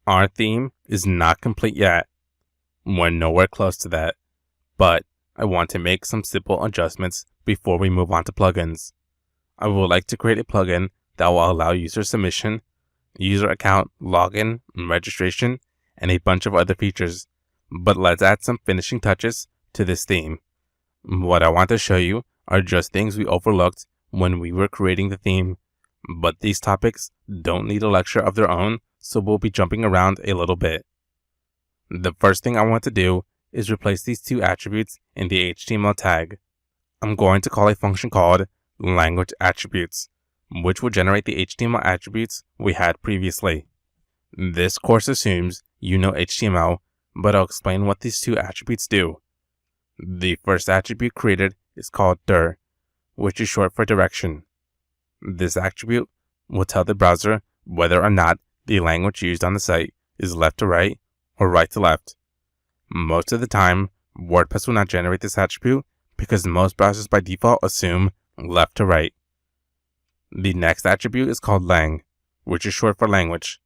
Our theme is not complete yet. We're nowhere close to that, but I want to make some simple adjustments before we move on to plugins. I would like to create a plugin that will allow user submission, user account login and registration, and a bunch of other features. But let's add some finishing touches to this theme. What I want to show you are just things we overlooked when we were creating the theme. But these topics don't need a lecture of their own, so we'll be jumping around a little bit. The first thing I want to do is replace these two attributes in the HTML tag. I'm going to call a function called language attributes, which will generate the HTML attributes we had previously. This course assumes you know HTML, but I'll explain what these two attributes do. The first attribute created is called dir, which is short for direction. This attribute will tell the browser whether or not the language used on the site is left to right or right to left. Most of the time, WordPress will not generate this attribute because most browsers by default assume left to right. The next attribute is called lang, which is short for language.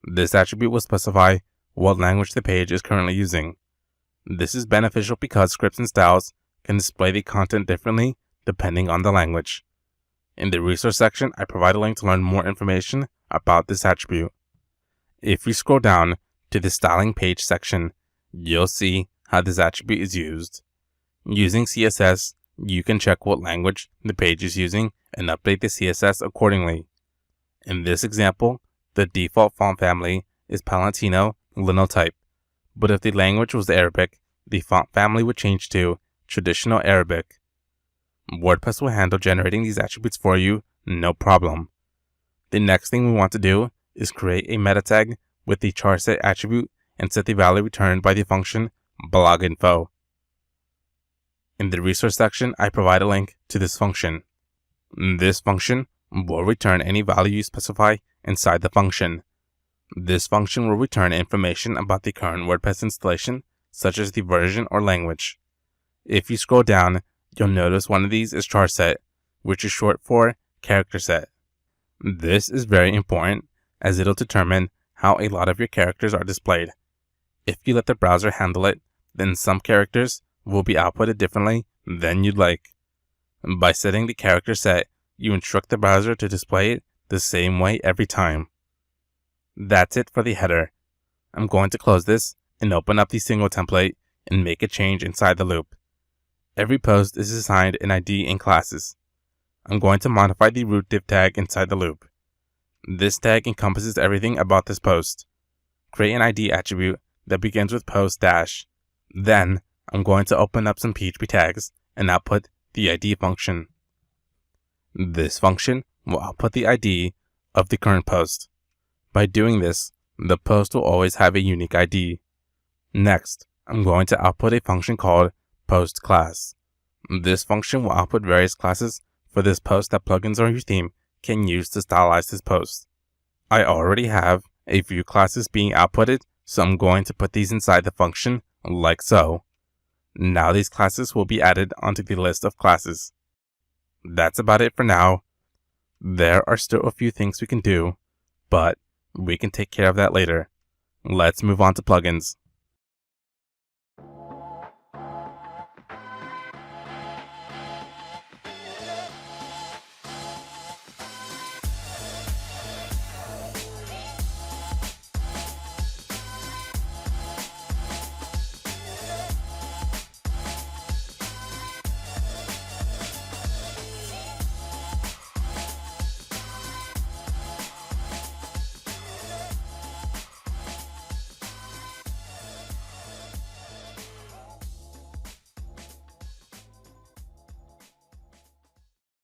This attribute will specify what language the page is currently using. This is beneficial because scripts and styles can display the content differently depending on the language. In the resource section, I provide a link to learn more information about this attribute. If you scroll down to the styling page section, you'll see how this attribute is used. Using CSS, you can check what language the page is using and update the CSS accordingly. In this example, the default font family is Palantino Linotype, but if the language was Arabic, the font family would change to Traditional Arabic. WordPress will handle generating these attributes for you, no problem. The next thing we want to do is create a meta tag with the charset attribute and set the value returned by the function bloginfo. In the resource section, I provide a link to this function. This function will return any value you specify inside the function. This function will return information about the current WordPress installation, such as the version or language. If you scroll down, you'll notice one of these is charset, which is short for character set. This is very important as it'll determine how a lot of your characters are displayed. If you let the browser handle it, then some characters will be outputted differently than you'd like. By setting the character set, you instruct the browser to display it the same way every time. That's it for the header. I'm going to close this and open up the single template and make a change inside the loop. Every post is assigned an ID and classes. I'm going to modify the root div tag inside the loop. This tag encompasses everything about this post. Create an ID attribute that begins with post dash. Then, I'm going to open up some PHP tags and output the ID function. This function will output the ID of the current post. By doing this, the post will always have a unique ID. Next, I'm going to output a function called post class. This function will output various classes for this post that plugins or your theme can use to stylize this post. I already have a few classes being outputted, so I'm going to put these inside the function like so. Now these classes will be added onto the list of classes. That's about it for now. There are still a few things we can do, but we can take care of that later. Let's move on to plugins.